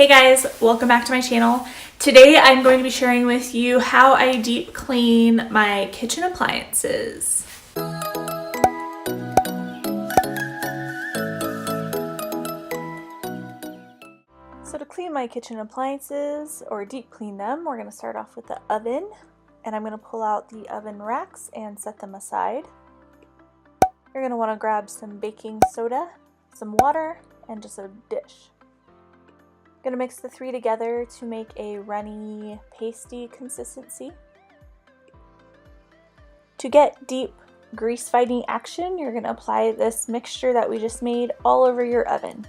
Hey guys, welcome back to my channel. Today I'm going to be sharing with you how I deep clean my kitchen appliances. So to clean my kitchen appliances or deep clean them, we're going to start off with the oven, and I'm going to pull out the oven racks and set them aside. You're going to want to grab some baking soda, some water, and just a dish. I'm going to mix the three together to make a runny, pasty consistency. To get deep grease fighting action, you're going to apply this mixture that we just made all over your oven.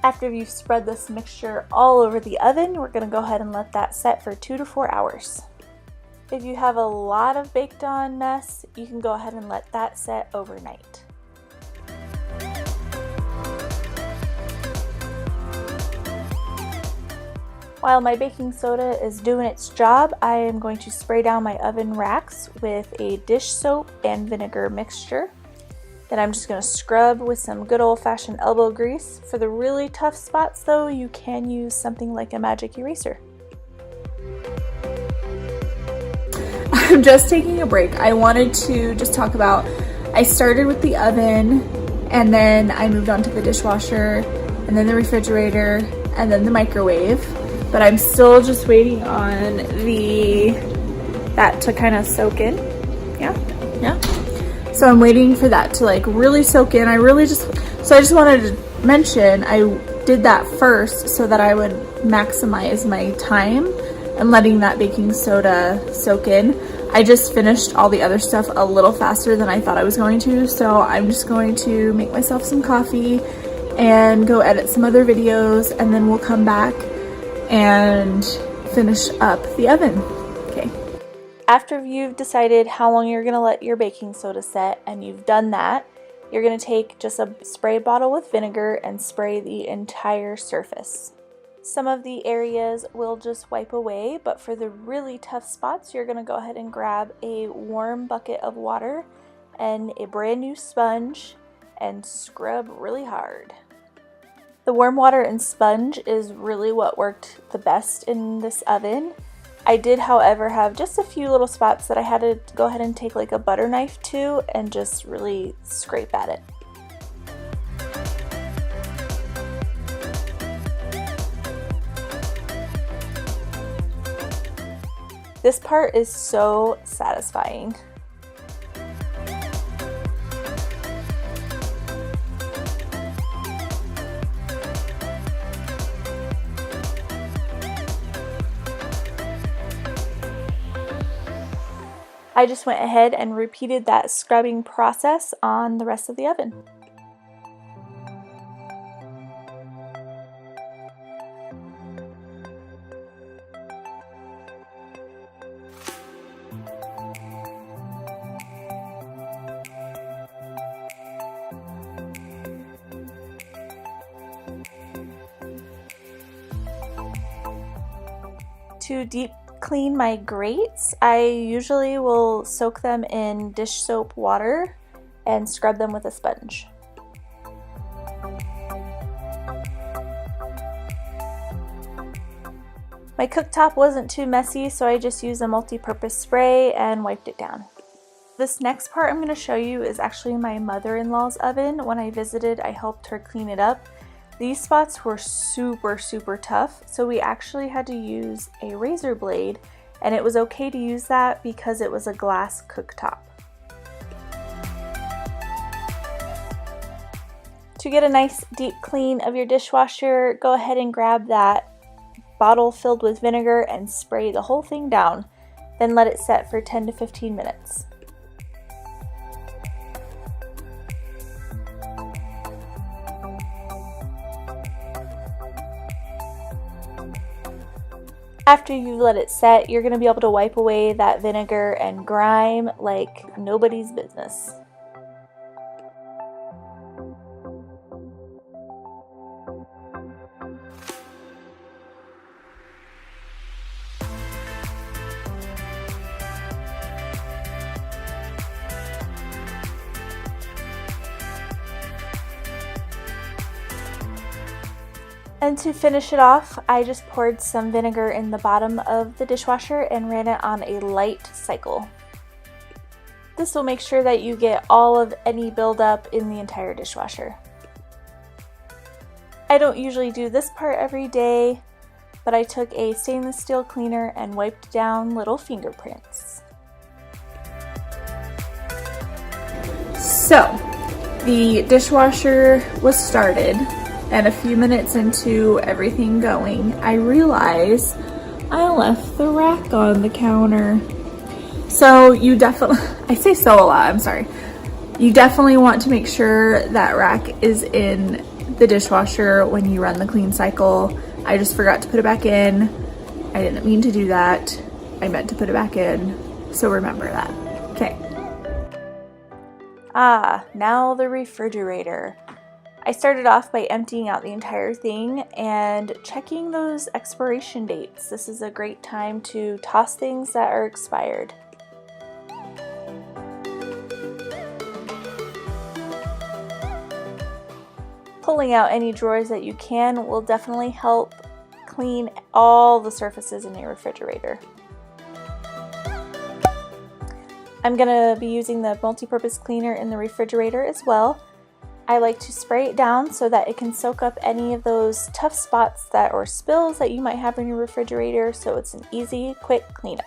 After you've spread this mixture all over the oven, we're going to go ahead and let that set for 2 to 4 hours. If you have a lot of baked on mess, you can go ahead and let that set overnight. While my baking soda is doing its job, I am going to spray down my oven racks with a dish soap and vinegar mixture. Then I'm just going to scrub with some good old-fashioned elbow grease. For the really tough spots though, you can use something like a magic eraser. I'm just taking a break. I wanted to just talk about, I started with the oven and then I moved on to the dishwasher and then the refrigerator and then the microwave. But I'm still just waiting on that to kind of soak in. Yeah. So I'm waiting for that to like really soak in. I just wanted to mention I did that first so that I would maximize my time and letting that baking soda soak in. I just finished all the other stuff a little faster than I thought I was going to, so I'm just going to make myself some coffee and go edit some other videos, and then we'll come back and finish up the oven. Okay. After you've decided how long you're going to let your baking soda set and you've done that, you're going to take just a spray bottle with vinegar and spray the entire surface. Some of the areas will just wipe away, but for the really tough spots, you're going to go ahead and grab a warm bucket of water and a brand new sponge and scrub really hard. The warm water and sponge is really what worked the best in this oven. I did, however, have just a few little spots that I had to go ahead and take like a butter knife to and just really scrape at it. This part is so satisfying. I just went ahead and repeated that scrubbing process on the rest of the oven. To deep clean my grates, I usually will soak them in dish soap water and scrub them with a sponge. My cooktop wasn't too messy, so I just used a multi-purpose spray and wiped it down. This next part I'm going to show you is actually my mother-in-law's oven. When I visited, I helped her clean it up. These spots were super tough, so we actually had to use a razor blade, and it was okay to use that because it was a glass cooktop. To get a nice deep clean of your dishwasher, go ahead and grab that bottle filled with vinegar and spray the whole thing down, then let it set for 10 to 15 minutes. After you let it set, you're going to be able to wipe away that vinegar and grime like nobody's business. And to finish it off, I just poured some vinegar in the bottom of the dishwasher and ran it on a light cycle. This will make sure that you get all of any buildup in the entire dishwasher. I don't usually do this part every day, but I took a stainless steel cleaner and wiped down little fingerprints. So, the dishwasher was started, and a few minutes into everything going, I realized I left the rack on the counter. So you definitely, I say so a lot, I'm sorry. You definitely want to make sure that rack is in the dishwasher when you run the clean cycle. I just forgot to put it back in. I didn't mean to do that. I meant to put it back in, so remember that. Okay. Now the refrigerator. I started off by emptying out the entire thing and checking those expiration dates. This is a great time to toss things that are expired. Pulling out any drawers that you can will definitely help clean all the surfaces in your refrigerator. I'm going to be using the multi-purpose cleaner in the refrigerator as well. I like to spray it down so that it can soak up any of those tough spots or spills that you might have in your refrigerator, so it's an easy, quick cleanup.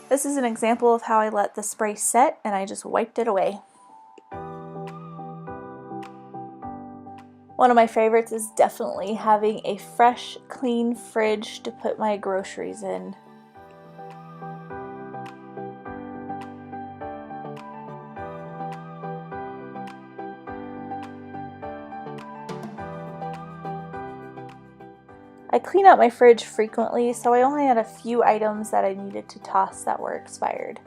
This is an example of how I let the spray set and I just wiped it away. One of my favorites is definitely having a fresh, clean fridge to put my groceries in. I clean out my fridge frequently, so I only had a few items that I needed to toss that were expired.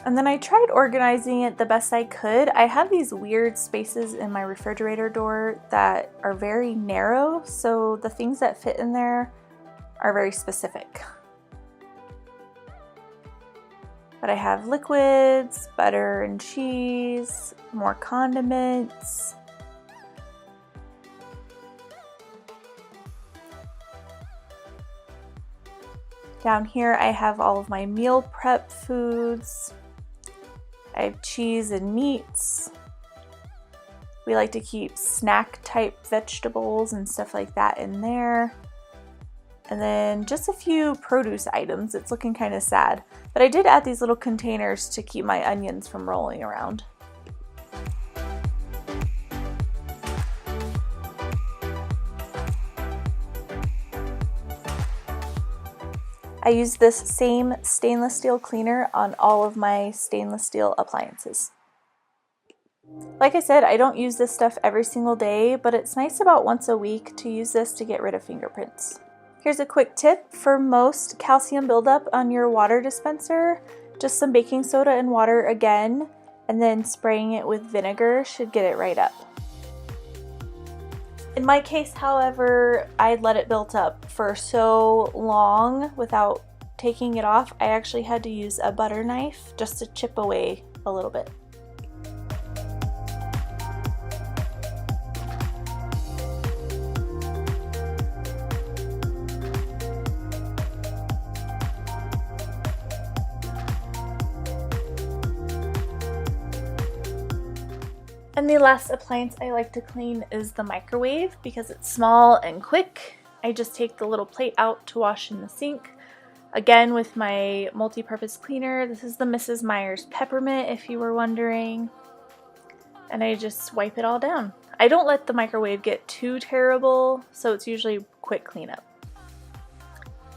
And then I tried organizing it the best I could. I have these weird spaces in my refrigerator door that are very narrow, so the things that fit in there are very specific. But I have liquids, butter and cheese, more condiments. Down here I have all of my meal prep foods. I have cheese and meats. We like to keep snack type vegetables and stuff like that in there. And then just a few produce items. It's looking kind of sad. But I did add these little containers to keep my onions from rolling around. I use this same stainless steel cleaner on all of my stainless steel appliances. Like I said, I don't use this stuff every single day, but it's nice about once a week to use this to get rid of fingerprints. Here's a quick tip for most calcium buildup on your water dispenser. Just some baking soda and water again, and then spraying it with vinegar should get it right up. In my case, however, I'd let it build up for so long without taking it off, I actually had to use a butter knife just to chip away a little bit. And the last appliance I like to clean is the microwave because it's small and quick. I just take the little plate out to wash in the sink. Again with my multi-purpose cleaner. This is the Mrs. Meyer's Peppermint if you were wondering. And I just wipe it all down. I don't let the microwave get too terrible, so it's usually quick cleanup.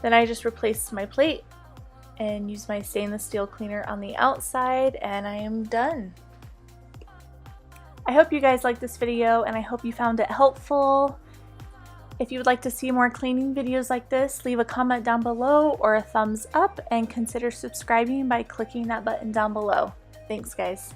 Then I just replace my plate and use my stainless steel cleaner on the outside and I am done. I hope you guys liked this video and I hope you found it helpful. If you would like to see more cleaning videos like this, leave a comment down below or a thumbs up, and consider subscribing by clicking that button down below. Thanks, guys.